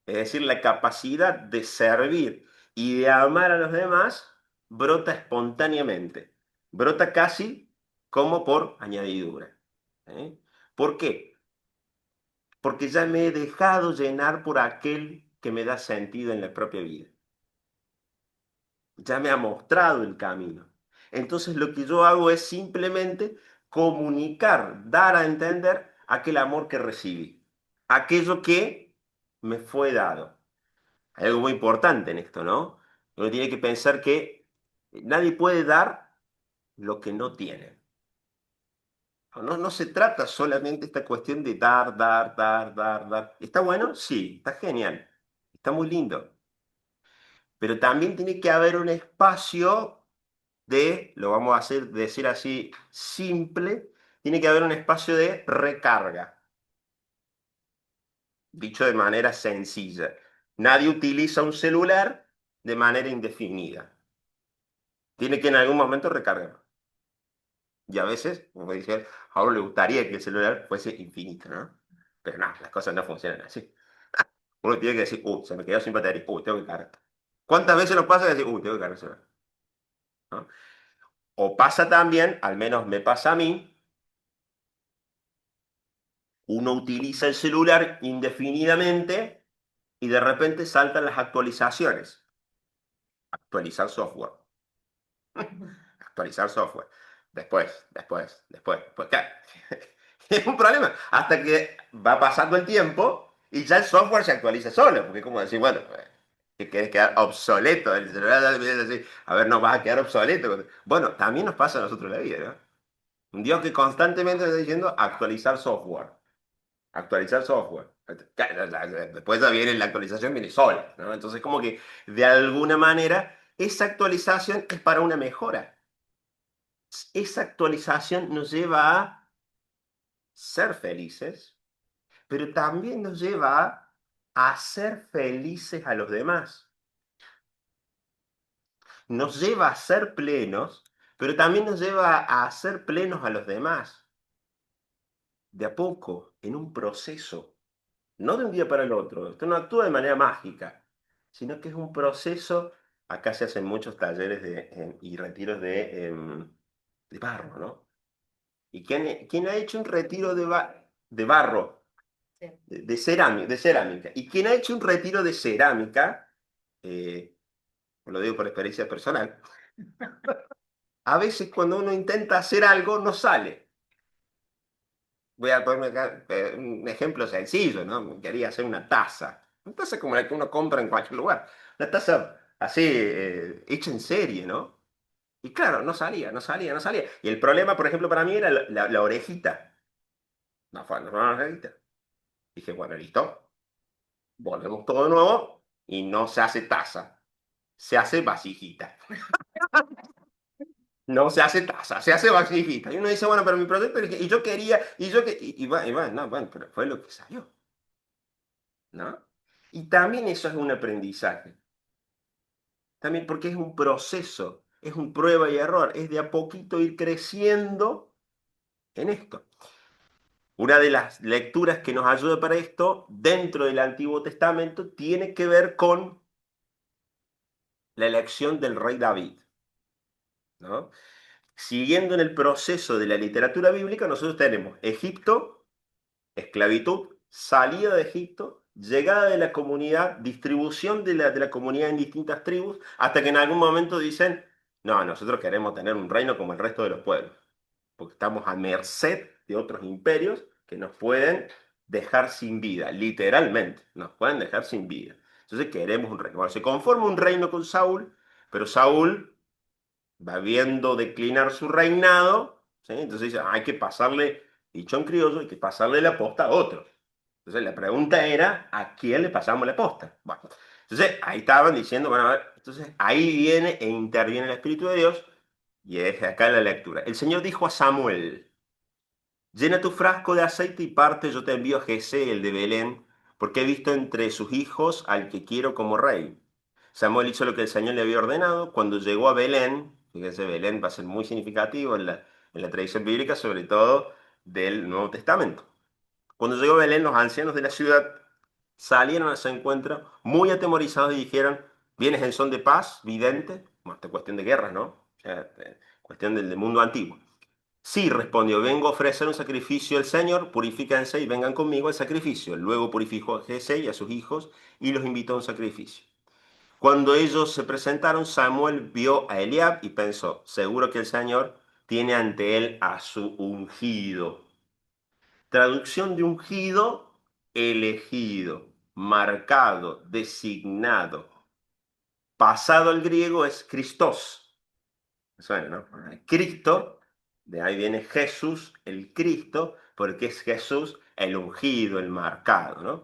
Es decir, la capacidad de servir y de amar a los demás brota espontáneamente. Brota casi como por añadidura. ¿Eh? ¿Por qué? Porque ya me he dejado llenar por aquel que me da sentido en la propia vida. Ya me ha mostrado el camino. Entonces lo que yo hago es simplemente comunicar, dar a entender aquel amor que recibí, aquello que me fue dado. Hay algo muy importante en esto, ¿no? Uno tiene que pensar que nadie puede dar lo que no tiene. No, no se trata solamente esta cuestión de dar, dar, dar, dar, dar. ¿Está bueno? Sí, está genial, está muy lindo. Pero también tiene que haber un espacio de, lo vamos a hacer, decir así, simple, tiene que haber un espacio de recarga, dicho de manera sencilla. Nadie utiliza un celular de manera indefinida. Tiene que en algún momento recargar. Y a veces, como dice, a uno le gustaría que el celular fuese infinito, ¿no? Pero no, las cosas no funcionan así. Uno tiene que decir, se me quedó sin batería, tengo que cargar. ¿Cuántas veces nos pasa que decir, tengo que cargar el celular? ¿No? O pasa también, al menos me pasa a mí, uno utiliza el celular indefinidamente y de repente saltan las actualizaciones. Actualizar software. Actualizar software. Después. Claro. Es un problema. Hasta que va pasando el tiempo y ya el software se actualiza solo. Porque es como decir, bueno, que querés quedar obsoleto. El celular así, a ver, no vas a quedar obsoleto. Bueno, también nos pasa a nosotros en la vida, ¿no? Un Dios que constantemente está diciendo actualizar software. Actualizar software. Después ya viene la actualización, viene sola, ¿no? Entonces, como que de alguna manera esa actualización es para una mejora. Esa actualización nos lleva a ser felices, pero también nos lleva a hacer felices a los demás. Nos lleva a ser plenos, pero también nos lleva a hacer plenos a los demás. De a poco, en un proceso. No de un día para el otro. Esto no actúa de manera mágica, sino que es un proceso. Acá se hacen muchos talleres y retiros de barro, ¿no? ¿Y quién ha hecho un retiro de barro, Sí. de cerámica? ¿Y quién ha hecho un retiro de cerámica? Eh, lo digo por experiencia personal. A veces cuando uno intenta hacer algo, no sale. Voy a ponerme acá un ejemplo sencillo, ¿no? Quería hacer una taza. Una taza como la que uno compra en cualquier lugar. Una taza así, hecha en serie, ¿no? Y claro, no salía, no salía, no salía. Y el problema, por ejemplo, para mí era la orejita. No fue la orejita. Dije, bueno, listo. Volvemos todo de nuevo y no se hace taza. Se hace vasijita. No se hace taza, se hace vasijita. Y uno dice, bueno, pero mi proyecto, y yo quería, y bueno, no, bueno, pero fue lo que salió. ¿No? Y también eso es un aprendizaje, también porque es un proceso, es un prueba y error, es de a poquito ir creciendo en esto. Una de las lecturas que nos ayuda para esto dentro del Antiguo Testamento tiene que ver con la elección del rey David, ¿no? Siguiendo en el proceso de la literatura bíblica, nosotros tenemos Egipto, esclavitud, salida de Egipto, llegada de la comunidad, distribución de la comunidad en distintas tribus, hasta que en algún momento dicen, no, nosotros queremos tener un reino como el resto de los pueblos, porque estamos a merced de otros imperios que nos pueden dejar sin vida, literalmente, nos pueden dejar sin vida. Entonces queremos un reino. Bueno, se conforma un reino con Saúl, pero Saúl va viendo declinar su reinado, ¿sí? Entonces dice, hay que pasarle, dicho en criollo, hay que pasarle la posta a otro. Entonces la pregunta era, ¿a quién le pasamos la posta? Bueno, entonces ahí estaban diciendo, bueno, a ver, entonces ahí viene e interviene el Espíritu de Dios, y es acá la lectura. El Señor dijo a Samuel, llena tu frasco de aceite y parte, yo te envío a Jesé, el de Belén, porque he visto entre sus hijos al que quiero como rey. Samuel hizo lo que el Señor le había ordenado. Cuando llegó a Belén, fíjense, Belén va a ser muy significativo en la tradición bíblica, sobre todo del Nuevo Testamento. Cuando llegó a Belén, los ancianos de la ciudad salieron a su encuentro muy atemorizados y dijeron, ¿vienes en son de paz, vidente? Bueno, esta cuestión de guerras, ¿no? O sea, cuestión del mundo antiguo. Sí, respondió, vengo a ofrecer un sacrificio al Señor, purifíquense y vengan conmigo al sacrificio. Luego purificó a Jesé y a sus hijos y los invitó a un sacrificio. Cuando ellos se presentaron, Samuel vio a Eliab y pensó, seguro que el Señor tiene ante él a su ungido. Traducción de ungido, elegido, marcado, designado. Pasado al griego es Christos. Suena, ¿no? Cristo, de ahí viene Jesús, el Cristo, porque es Jesús el ungido, el marcado, ¿no?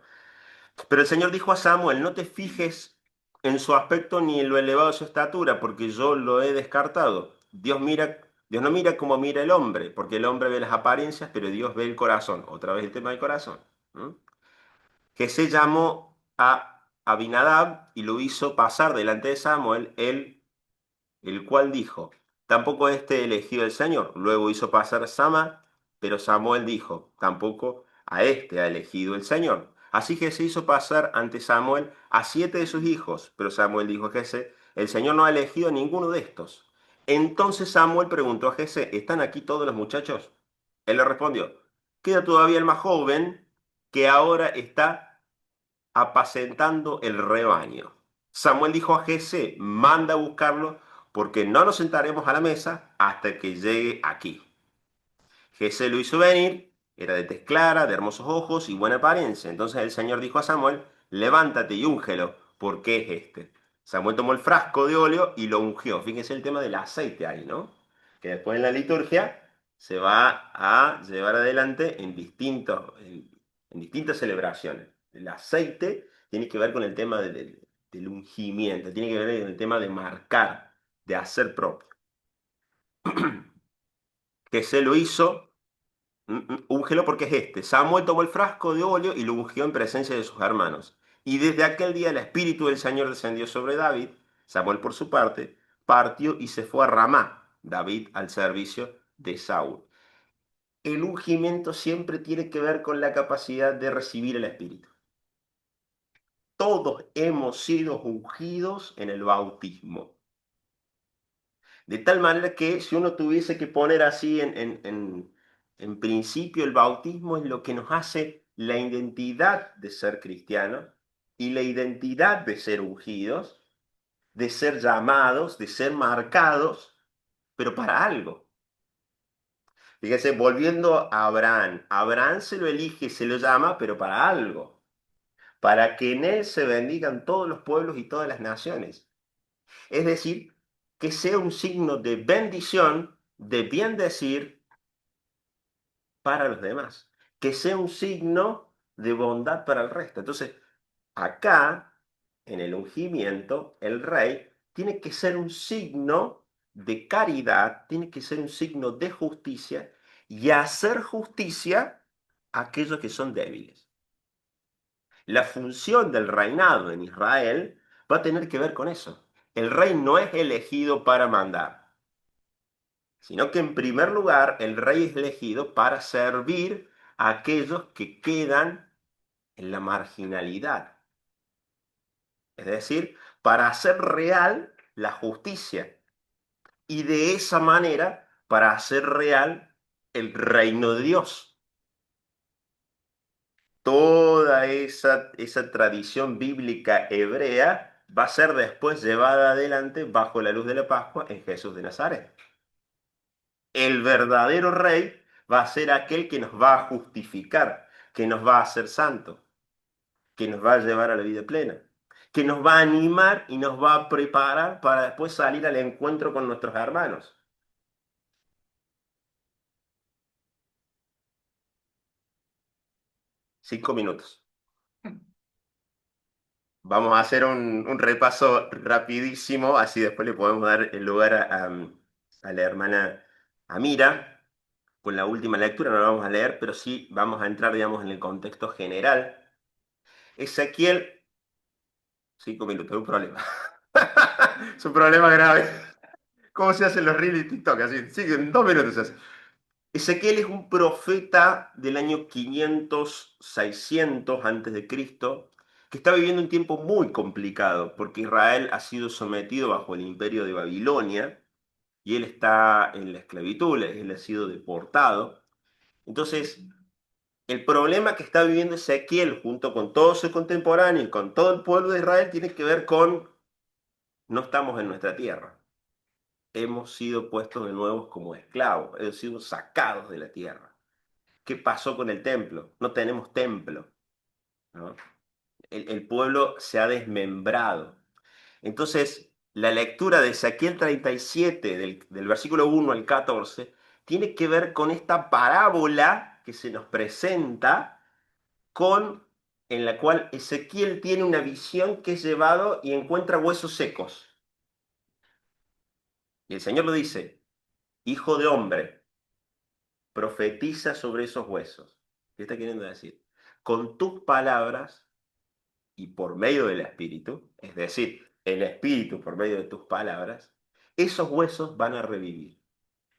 Pero el Señor dijo a Samuel, no te fijes en su aspecto ni en lo elevado de su estatura, porque yo lo he descartado. Dios no mira como mira el hombre, porque el hombre ve las apariencias, pero Dios ve el corazón. Otra vez el tema del corazón. ¿Mm? Que se llamó a Abinadab y lo hizo pasar delante de Samuel, el cual dijo, tampoco este elegido el Señor. Luego hizo pasar a Sama, pero Samuel dijo, tampoco a este ha elegido el Señor. Así que se hizo pasar ante Samuel a 7 de sus hijos, pero Samuel dijo a Jesé, el Señor no ha elegido a ninguno de estos. Entonces Samuel preguntó a Jesé, ¿están aquí todos los muchachos? Él le respondió, queda todavía el más joven, que ahora está apacentando el rebaño. Samuel dijo a Jesé, manda a buscarlo, porque no nos sentaremos a la mesa hasta que llegue aquí. Jesé lo hizo venir, era de tez clara, de hermosos ojos y buena apariencia. Entonces el Señor dijo a Samuel, levántate y úngelo, ¿Por qué es este? Samuel tomó el frasco de óleo y lo ungió. Fíjense el tema del aceite ahí, ¿no? Que después en la liturgia se va a llevar adelante en distintas celebraciones. El aceite tiene que ver con el tema del ungimiento, tiene que ver con el tema de marcar, de hacer propio. Que se lo hizo, úngelo porque es este. Samuel tomó el frasco de óleo y lo ungió en presencia de sus hermanos. Y desde aquel día el Espíritu del Señor descendió sobre David. Samuel, por su parte, partió y se fue a Ramá, David al servicio de Saúl. El ungimiento siempre tiene que ver con la capacidad de recibir el Espíritu. Todos hemos sido ungidos en el bautismo. De tal manera que si uno tuviese que poner así en principio, el bautismo es lo que nos hace la identidad de ser cristianos y la identidad de ser ungidos, de ser llamados, de ser marcados, pero para algo. Fíjense, volviendo a Abraham, Abraham se lo elige, se lo llama, pero para algo, para que en él se bendigan todos los pueblos y todas las naciones. Es decir, que sea un signo de bendición, de bien decir para los demás, que sea un signo de bondad para el resto. Entonces, acá, en el ungimiento, el rey tiene que ser un signo de caridad, tiene que ser un signo de justicia y hacer justicia a aquellos que son débiles. La función del reinado en Israel va a tener que ver con eso. El rey no es elegido para mandar, sino que en primer lugar el rey es elegido para servir a aquellos que quedan en la marginalidad. Es decir, para hacer real la justicia y de esa manera para hacer real el reino de Dios. Toda esa tradición bíblica hebrea va a ser después llevada adelante bajo la luz de la Pascua en Jesús de Nazaret. El verdadero rey va a ser aquel que nos va a justificar, que nos va a hacer santos, que nos va a llevar a la vida plena, que nos va a animar y nos va a preparar para después salir al encuentro con nuestros hermanos. Cinco minutos. Vamos a hacer un repaso rapidísimo, así después le podemos dar el lugar a la hermana Amira con la última lectura. No la vamos a leer, pero sí vamos a entrar, digamos, en el contexto general. Ezequiel, 5 minutos, un problema. Es un problema grave. ¿Cómo se hacen los reels de TikTok? Así, sí, en 2 minutos se hace. Ezequiel es un profeta del año 500, 600 antes de Cristo, que está viviendo un tiempo muy complicado, porque Israel ha sido sometido bajo el imperio de Babilonia, y él está en la esclavitud, él ha sido deportado. Entonces, el problema que está viviendo Ezequiel junto con todos sus contemporáneos y con todo el pueblo de Israel tiene que ver con no estamos en nuestra tierra. Hemos sido puestos de nuevo como esclavos, hemos sido sacados de la tierra. ¿Qué pasó con el templo? No tenemos templo, ¿no? El pueblo se ha desmembrado. Entonces, la lectura de Ezequiel 37, del versículo 1 al 14, tiene que ver con esta parábola que se nos presenta en la cual Ezequiel tiene una visión que es llevado y encuentra huesos secos. Y el Señor lo dice, hijo de hombre, profetiza sobre esos huesos. ¿Qué está queriendo decir? Con tus palabras y por medio del Espíritu, es decir, el Espíritu por medio de tus palabras, esos huesos van a revivir.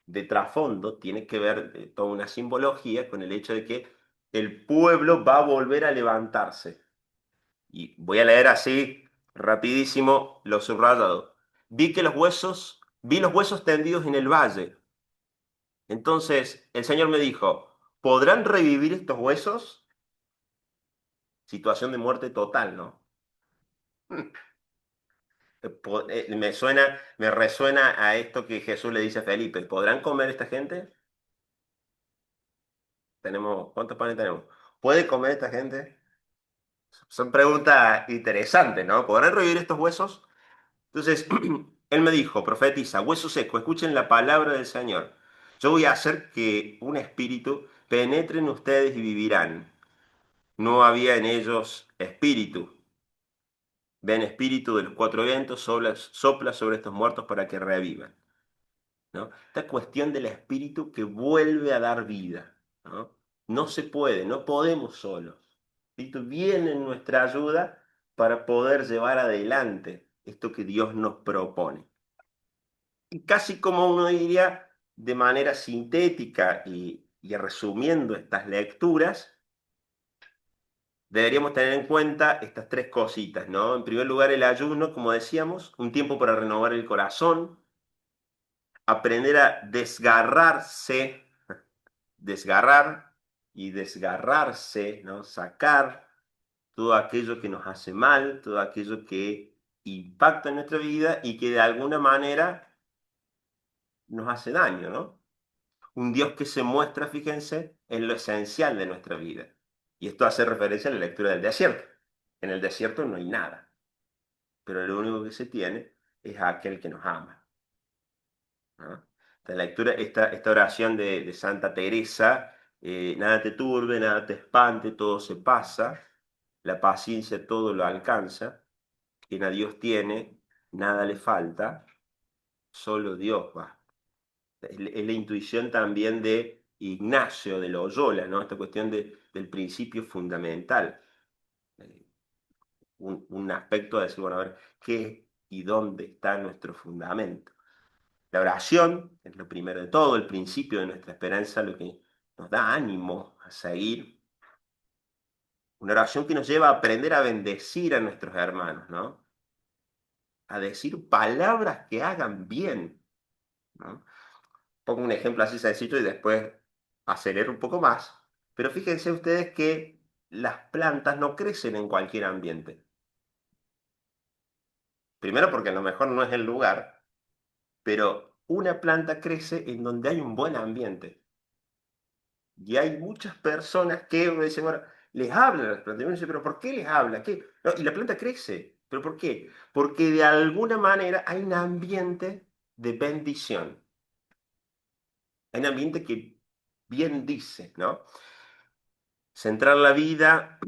De trasfondo tiene que ver toda una simbología con el hecho de que el pueblo va a volver a levantarse. Y voy a leer así, rapidísimo, lo subrayado. Vi los huesos tendidos en el valle. Entonces el Señor me dijo, ¿podrán revivir estos huesos? Situación de muerte total, ¿no? Me resuena a esto que Jesús le dice a Felipe, ¿podrán comer esta gente? ¿Cuántos panes tenemos? ¿Puede comer esta gente? Son preguntas interesantes, ¿no? ¿Podrán revivir estos huesos? Entonces, él me dijo, profetiza, hueso seco, escuchen la palabra del Señor. Yo voy a hacer que un espíritu penetre en ustedes y vivirán. No había en ellos espíritu. Ven, espíritu de los cuatro vientos, sopla sobre estos muertos para que revivan, ¿no? Esta cuestión del espíritu que vuelve a dar vida, ¿no? No se puede, no podemos solos. El espíritu viene en nuestra ayuda para poder llevar adelante esto que Dios nos propone. Y casi como uno diría, de manera sintética y resumiendo estas lecturas, deberíamos tener en cuenta estas tres cositas, ¿no? En primer lugar, el ayuno, como decíamos, un tiempo para renovar el corazón, aprender a desgarrarse, desgarrar y desgarrarse, ¿no? Sacar todo aquello que nos hace mal, todo aquello que impacta en nuestra vida y que de alguna manera nos hace daño, ¿no? Un Dios que se muestra, fíjense, en lo esencial de nuestra vida. Y esto hace referencia a la lectura del desierto. En el desierto no hay nada, pero lo único que se tiene es a aquel que nos ama, ¿no? Esta lectura, esta oración de Santa Teresa, nada te turbe, nada te espante, todo se pasa, la paciencia todo lo alcanza, quien a Dios tiene, nada le falta, solo Dios basta. Es la intuición también de Ignacio de Loyola, ¿no? Esta cuestión del principio fundamental. Eh, un aspecto de decir, bueno, a ver, ¿qué y dónde está nuestro fundamento? La oración es lo primero de todo, el principio de nuestra esperanza, lo que nos da ánimo a seguir. Una oración que nos lleva a aprender a bendecir a nuestros hermanos, ¿no? A decir palabras que hagan bien, ¿no? Pongo un ejemplo así sencillo y después acelero un poco más. Pero fíjense ustedes que las plantas no crecen en cualquier ambiente. Primero porque a lo mejor no es el lugar, pero una planta crece en donde hay un buen ambiente. Y hay muchas personas que uno dice, bueno, les hablan a las plantas. Y uno dice, pero ¿por qué les habla? ¿Qué? No, y la planta crece. ¿Pero por qué? Porque de alguna manera hay un ambiente de bendición. Hay un ambiente que bien dice, ¿no? Centrar la vida,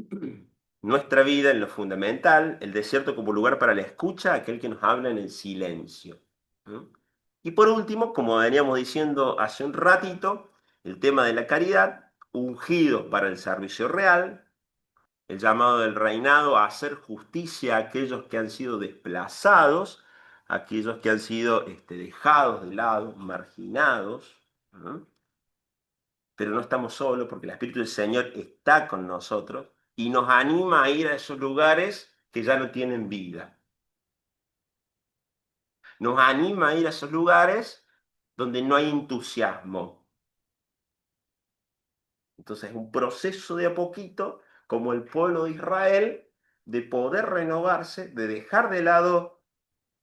nuestra vida en lo fundamental, el desierto como lugar para la escucha, aquel que nos habla en el silencio. ¿No? Y por último, como veníamos diciendo hace un ratito, el tema de la caridad, ungidos para el servicio real, el llamado del reinado a hacer justicia a aquellos que han sido desplazados, aquellos que han sido dejados de lado, marginados, ¿no? Pero no estamos solos porque el Espíritu del Señor está con nosotros y nos anima a ir a esos lugares que ya no tienen vida. Nos anima a ir a esos lugares donde no hay entusiasmo. Entonces es un proceso de a poquito, como el pueblo de Israel, de poder renovarse, de dejar de lado,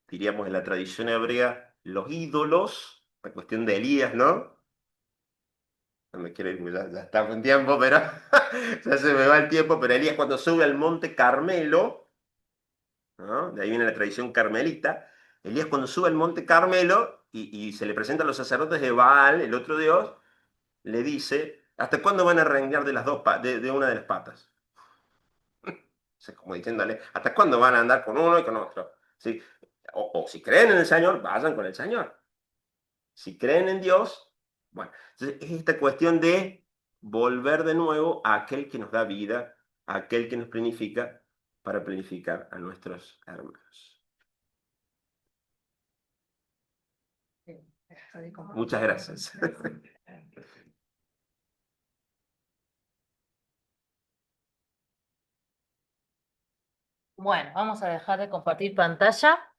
diríamos en la tradición hebrea, los ídolos, la cuestión de Elías, ¿no? No me quiero ir, porque ya estamos en tiempo, pero ya se me va el tiempo, pero Elías cuando sube al monte Carmelo, ¿no? De ahí viene la tradición carmelita, Elías cuando sube al monte Carmelo y se le presenta a los sacerdotes de Baal, el otro dios, le dice, ¿hasta cuándo van a rengar de las de una de las patas? O sea, como diciéndole, ¿hasta cuándo van a andar con uno y con otro? ¿Sí? O si creen en el Señor, vayan con el Señor. Si creen en Dios, bueno, entonces es esta cuestión de volver de nuevo a aquel que nos da vida, a aquel que nos planifica para planificar a nuestros hermanos. Muchas gracias. Bueno, vamos a dejar de compartir pantalla.